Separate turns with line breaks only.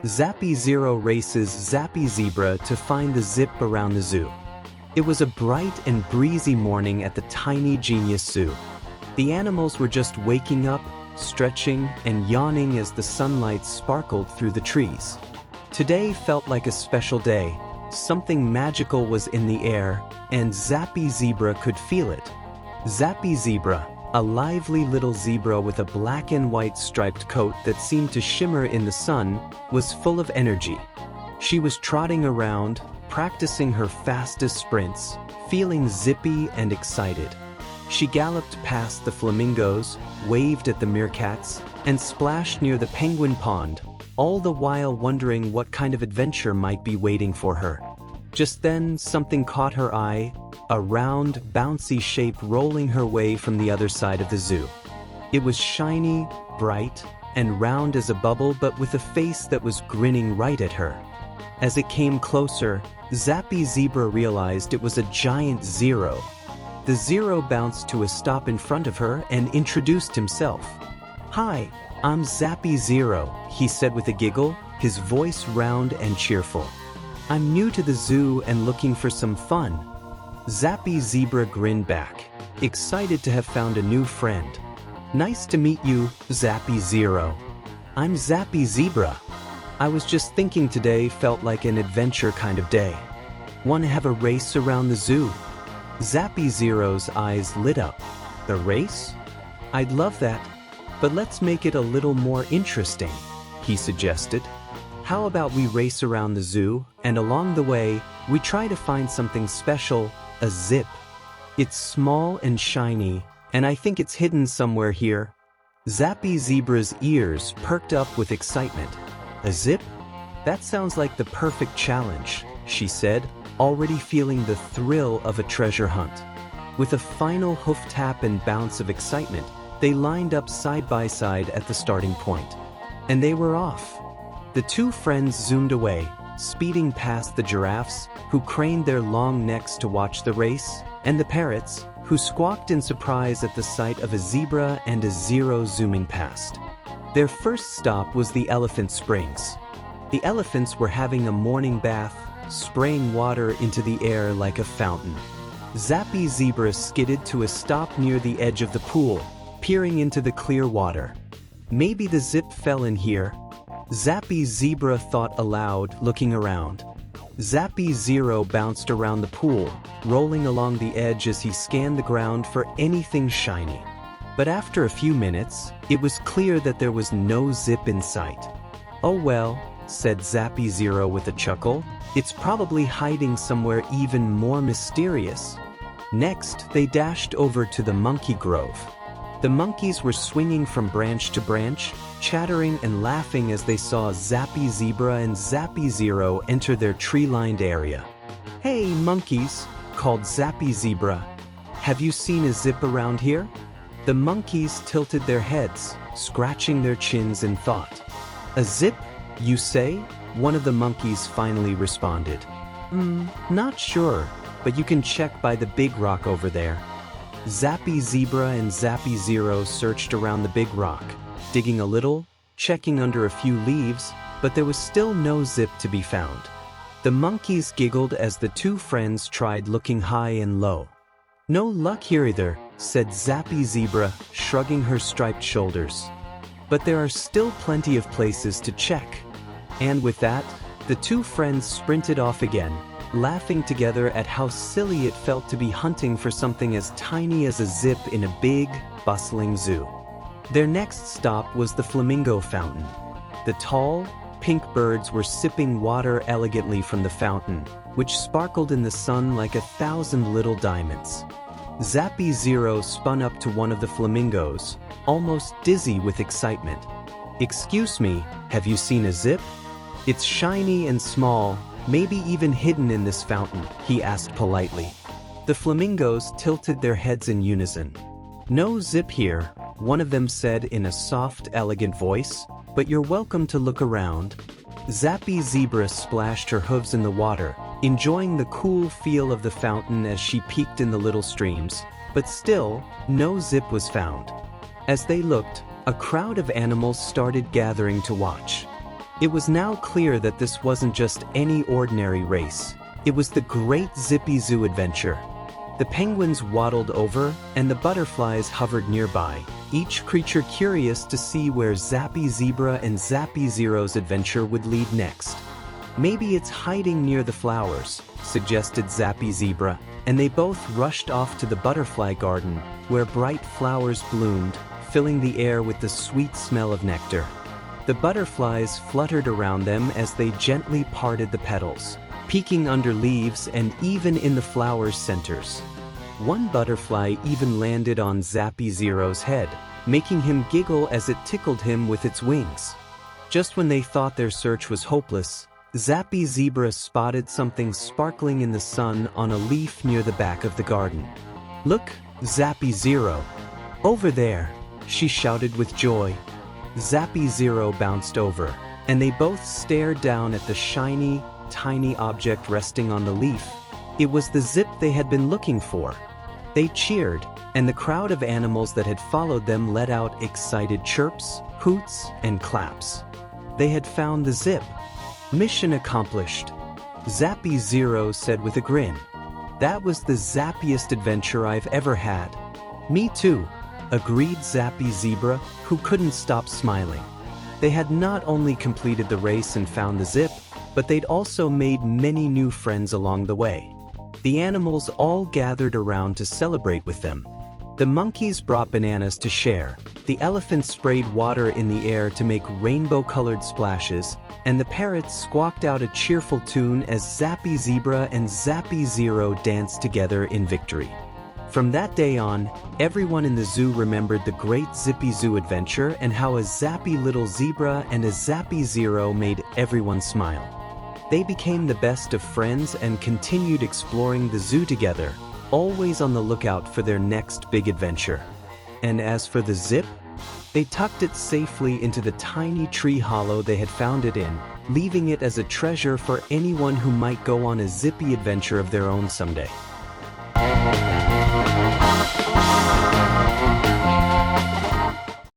Zappy Zero races Zappy Zebra to find the zip around the zoo. It was a bright and breezy morning at the tiny Genius Zoo. The animals were just waking up, stretching, and yawning as the sunlight sparkled through the trees. Today felt like a special day. Something magical was in the air, and Zappy Zebra could feel it. Zappy Zebra, a lively little zebra with a black and white striped coat that seemed to shimmer in the sun, was full of energy. She was trotting around, practicing her fastest sprints, feeling zippy and excited. She galloped past the flamingos, waved at the meerkats, and splashed near the penguin pond, all the while wondering what kind of adventure might be waiting for her. Just then, something caught her eye, a round, bouncy shape rolling her way from the other side of the zoo. It was shiny, bright, and round as a bubble, but with a face that was grinning right at her. As it came closer, Zappy Zebra realized it was a giant Zero. The Zero bounced to a stop in front of her and introduced himself. "Hi, I'm Zappy Zero," he said with a giggle, his voice round and cheerful. "I'm new to the zoo and looking for some fun." Zappy Zebra grinned back, excited to have found a new friend. "Nice to meet you, Zappy Zero. I'm Zappy Zebra. I was just thinking today felt like an adventure kind of day. Want to have a race around the zoo?" Zappy Zero's eyes lit up. "The race? I'd love that, but let's make it a little more interesting," he suggested. "How about we race around the zoo, and along the way, we try to find something special, a zip. It's small and shiny, and I think it's hidden somewhere here." Zappy Zebra's ears perked up with excitement. "A zip? That sounds like the perfect challenge," she said, already feeling the thrill of a treasure hunt. With a final hoof tap and bounce of excitement, they lined up side by side at the starting point. And they were off. The two friends zoomed away, speeding past the giraffes, who craned their long necks to watch the race, and the parrots, who squawked in surprise at the sight of a zebra and a Zero zooming past. Their first stop was the Elephant Springs. The elephants were having a morning bath, spraying water into the air like a fountain. Zappy Zebra skidded to a stop near the edge of the pool, peering into the clear water. "Maybe the zip fell in here," Zappy Zebra thought aloud, looking around. Zappy Zero bounced around the pool, rolling along the edge as he scanned the ground for anything shiny. But after a few minutes, it was clear that there was no zip in sight. "Oh well," said Zappy Zero with a chuckle, "it's probably hiding somewhere even more mysterious." Next, they dashed over to the monkey grove. The monkeys were swinging from branch to branch, chattering and laughing as they saw Zappy Zebra and Zappy Zero enter their tree-lined area. "Hey, monkeys," called Zappy Zebra. "Have you seen a zip around here?" The monkeys tilted their heads, scratching their chins in thought. "A zip, you say?" one of the monkeys finally responded. Not sure, but you can check by the big rock over there." Zappy Zebra and Zappy Zero searched around the big rock, digging a little, checking under a few leaves, but there was still no zip to be found. The monkeys giggled as the two friends tried looking high and low. "No luck here either," said Zappy Zebra, shrugging her striped shoulders. "But there are still plenty of places to check." And with that, the two friends sprinted off again, laughing together at how silly it felt to be hunting for something as tiny as a zip in a big, bustling zoo. Their next stop was the flamingo fountain. The tall, pink birds were sipping water elegantly from the fountain, which sparkled in the sun like 1,000 little diamonds. Zappy Zero spun up to one of the flamingos, almost dizzy with excitement. "Excuse me, have you seen a zip? It's shiny and small, maybe even hidden in this fountain," he asked politely. The flamingos tilted their heads in unison. "No zip here," one of them said in a soft, elegant voice, "but you're welcome to look around." Zappy Zebra splashed her hooves in the water, enjoying the cool feel of the fountain as she peeked in the little streams, but still, no zip was found. As they looked, a crowd of animals started gathering to watch. It was now clear that this wasn't just any ordinary race. It was the Great Zappy Zoo adventure. The penguins waddled over, and the butterflies hovered nearby, each creature curious to see where Zappy Zebra and Zappy Zero's adventure would lead next. "Maybe it's hiding near the flowers," suggested Zappy Zebra, and they both rushed off to the butterfly garden, where bright flowers bloomed, filling the air with the sweet smell of nectar. The butterflies fluttered around them as they gently parted the petals, peeking under leaves and even in the flowers' centers. One butterfly even landed on Zappy Zero's head, making him giggle as it tickled him with its wings. Just when they thought their search was hopeless, Zappy Zebra spotted something sparkling in the sun on a leaf near the back of the garden. "Look, Zappy Zero! Over there!" she shouted with joy. Zappy Zero bounced over, and they both stared down at the shiny, tiny object resting on the leaf. It was the zip they had been looking for. They cheered, and the crowd of animals that had followed them let out excited chirps, hoots, and claps. They had found the zip. "Mission accomplished," Zappy Zero said with a grin. "That was the zappiest adventure I've ever had." "Me too," agreed Zappy Zebra, who couldn't stop smiling. They had not only completed the race and found the zip, but they'd also made many new friends along the way. The animals all gathered around to celebrate with them. The monkeys brought bananas to share, the elephants sprayed water in the air to make rainbow-colored splashes, and the parrots squawked out a cheerful tune as Zappy Zebra and Zappy Zero danced together in victory. From that day on, everyone in the zoo remembered the Great Zappy Zoo adventure and how a zappy little zebra and a Zappy Zero made everyone smile. They became the best of friends and continued exploring the zoo together, always on the lookout for their next big adventure. And as for the zip, they tucked it safely into the tiny tree hollow they had found it in, leaving it as a treasure for anyone who might go on a zippy adventure of their own someday.